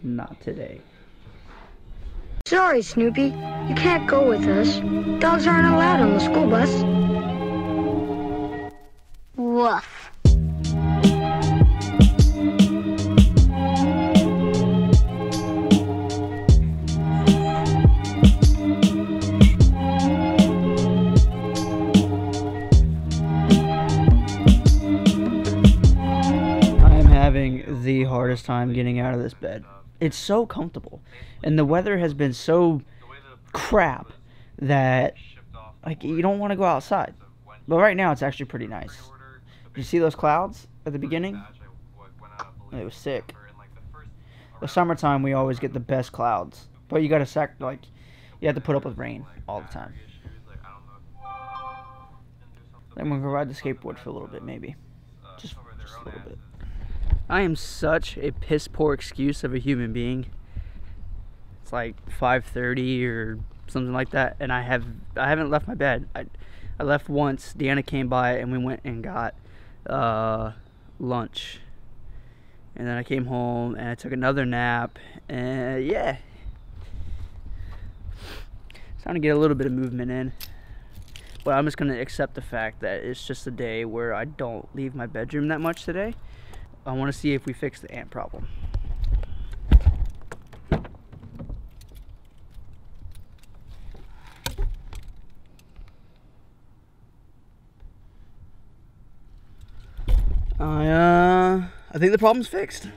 not today. Sorry, Snoopy. You can't go with us. Dogs aren't allowed on the school bus. Woof. Having the hardest time getting out of this bed. It's so comfortable, and the weather has been so crap that like you don't want to go outside. But right now it's actually pretty nice. You see those clouds at the beginning? It was sick. The summertime we always get the best clouds, but you gotta you have to put up with rain all the time. I'm gonna go ride the skateboard for a little bit, maybe just a little bit. I am such a piss poor excuse of a human being. It's like 5:30 or something like that, and I haven't left my bed. I left once. Deanna came by and we went and got lunch, and then I came home and I took another nap, and yeah, it's time to get a little bit of movement in. But I'm just gonna accept the fact that it's just a day where I don't leave my bedroom that much today. I want to see if we fix the ant problem. I think the problem's fixed.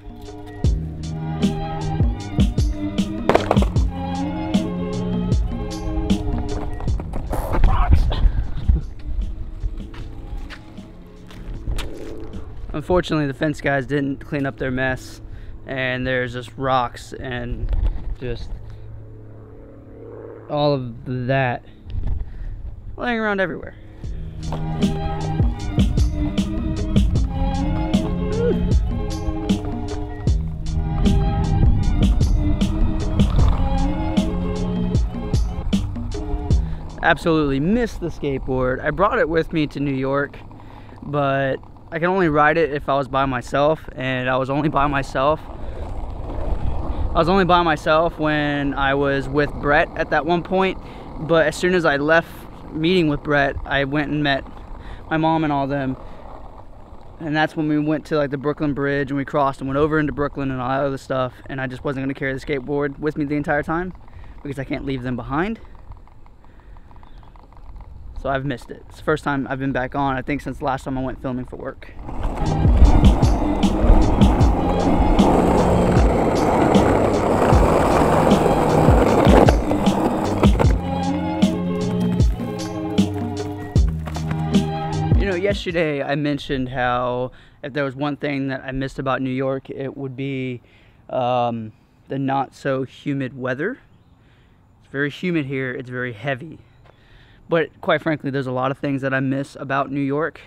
Unfortunately, the fence guys didn't clean up their mess, and there's just rocks and just all of that laying around everywhere. Absolutely missed the skateboard. I brought it with me to New York, but I can only ride it if I was by myself, and I was only by myself when I was with Brett at that one point. But as soon as I left meeting with Brett, I went and met my mom and all them, and that's when we went to like the Brooklyn Bridge, and we crossed and went over into Brooklyn and all that other stuff, and I just wasn't going to carry the skateboard with me the entire time because I can't leave them behind. So I've missed it. It's the first time I've been back on, I think, since the last time I went filming for work. You know, yesterday I mentioned how if there was one thing that I missed about New York, it would be the not so humid weather. It's very humid here, it's very heavy. But quite frankly, there's a lot of things that I miss about New York.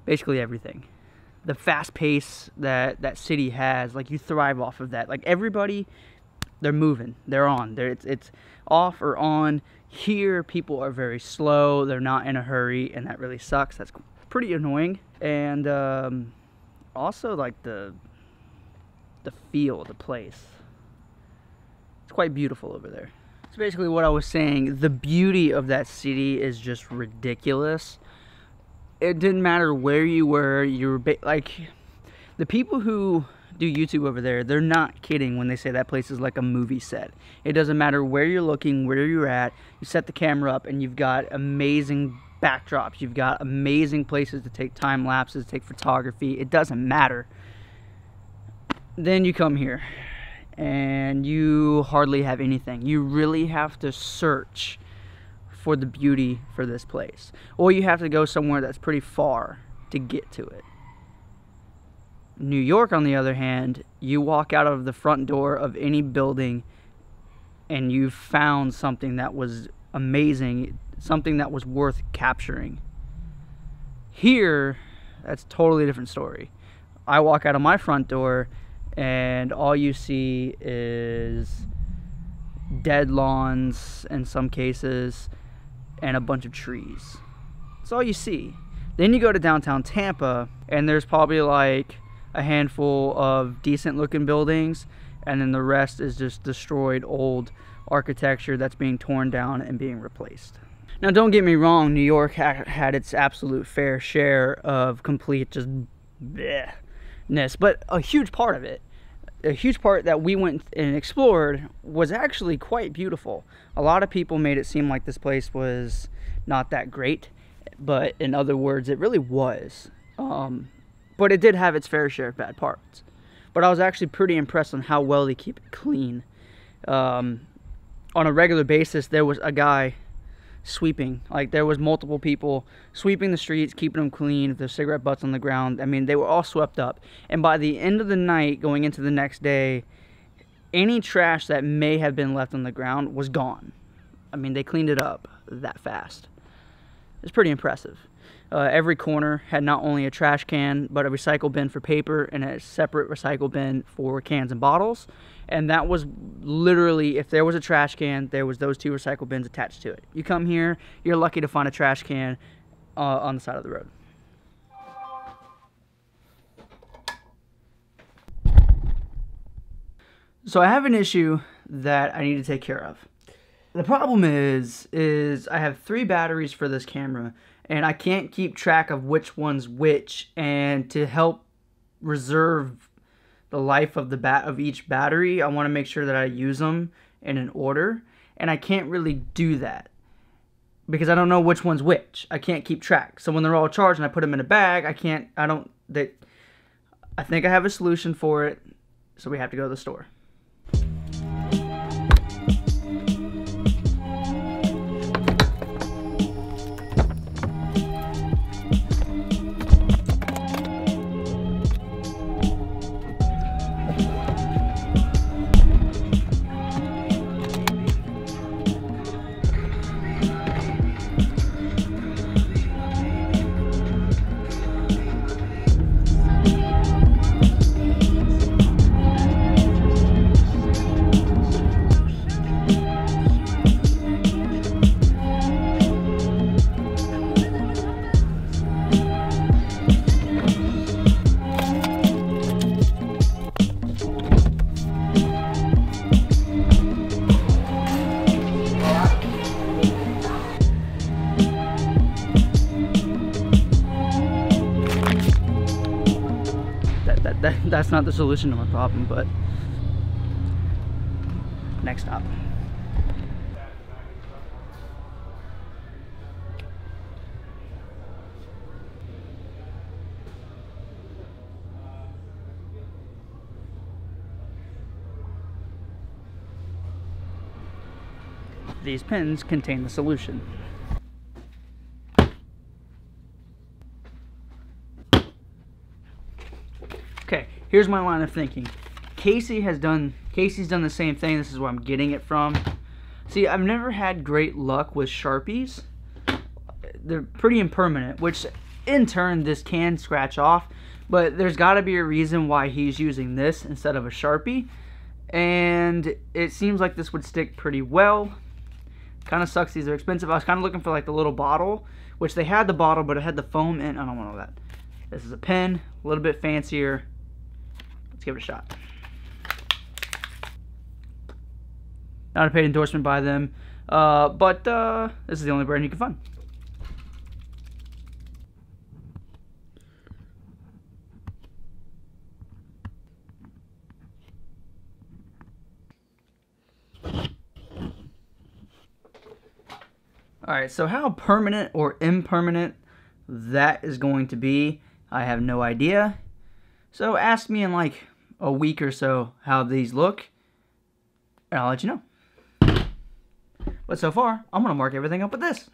Basically everything. The fast pace that that city has, like, you thrive off of that. Like, everybody, they're moving, they're on. It's off or on. Here, people are very slow, they're not in a hurry, and that really sucks. That's pretty annoying. And also, like, the feel of the place. It's quite beautiful over there. It's basically what I was saying. The beauty of that city is just ridiculous. It didn't matter where you were. Like, the people who do YouTube over there, they're not kidding when they say that place is like a movie set. It doesn't matter where you're looking, where you're at. You set the camera up and you've got amazing backdrops. You've got amazing places to take time lapses, take photography. It doesn't matter. Then you come here and you hardly have anything. You really have to search for the beauty for this place, or you have to go somewhere that's pretty far to get to it. New York, on the other hand, you walk out of the front door of any building and you've found something that was amazing, something that was worth capturing. Here, that's a totally different story. I walk out of my front door and all you see is dead lawns in some cases and a bunch of trees. That's all you see. Then you go to downtown Tampa and there's probably like a handful of decent looking buildings, and then the rest is just destroyed old architecture that's being torn down and being replaced. Now, don't get me wrong, New York had its absolute fair share of complete just bleh-ness, but a huge part of it, a huge part that we went and explored, was actually quite beautiful. A lot of people made it seem like this place was not that great, but in other words, it really was. But it did have its fair share of bad parts. But I was actually pretty impressed on how well they keep it clean. On a regular basis, there was a guy sweeping. Like, there was multiple people sweeping the streets, keeping them clean, with their cigarette butts on the ground. I mean, they were all swept up. And by the end of the night, going into the next day, any trash that may have been left on the ground was gone. I mean, they cleaned it up that fast. It's pretty impressive. Every corner had not only a trash can, but a recycle bin for paper and a separate recycle bin for cans and bottles. And that was literally, if there was a trash can, there was those two recycle bins attached to it. You come here, you're lucky to find a trash can on the side of the road. So I have an issue that I need to take care of. The problem is I have 3 batteries for this camera, and I can't keep track of which one's which, and to help reserve the life of each battery, I want to make sure that I use them in an order, and I can't really do that because I don't know which one's which. I can't keep track. So when they're all charged and I put them in a bag, I think I have a solution for it, so we have to go to the store. That's not the solution to my problem, but next stop. These pins contain the solution. Okay, here's my line of thinking. Casey's done the same thing. This is where I'm getting it from. See, I've never had great luck with Sharpies. They're pretty impermanent, which in turn this can scratch off, but there's got to be a reason why he's using this instead of a Sharpie, and it seems like this would stick pretty well. Kind of sucks these are expensive. I was kind of looking for like the little bottle, which they had the bottle, but it had the foam in. I don't want all that. This is a pen, a little bit fancier. Let's give it a shot. Not a paid endorsement by them, but this is the only brand you can find. Alright, so how permanent or impermanent that is going to be, I have no idea. So ask me in like a week or so how these look, and I'll let you know. But so far, I'm going to mark everything up with this.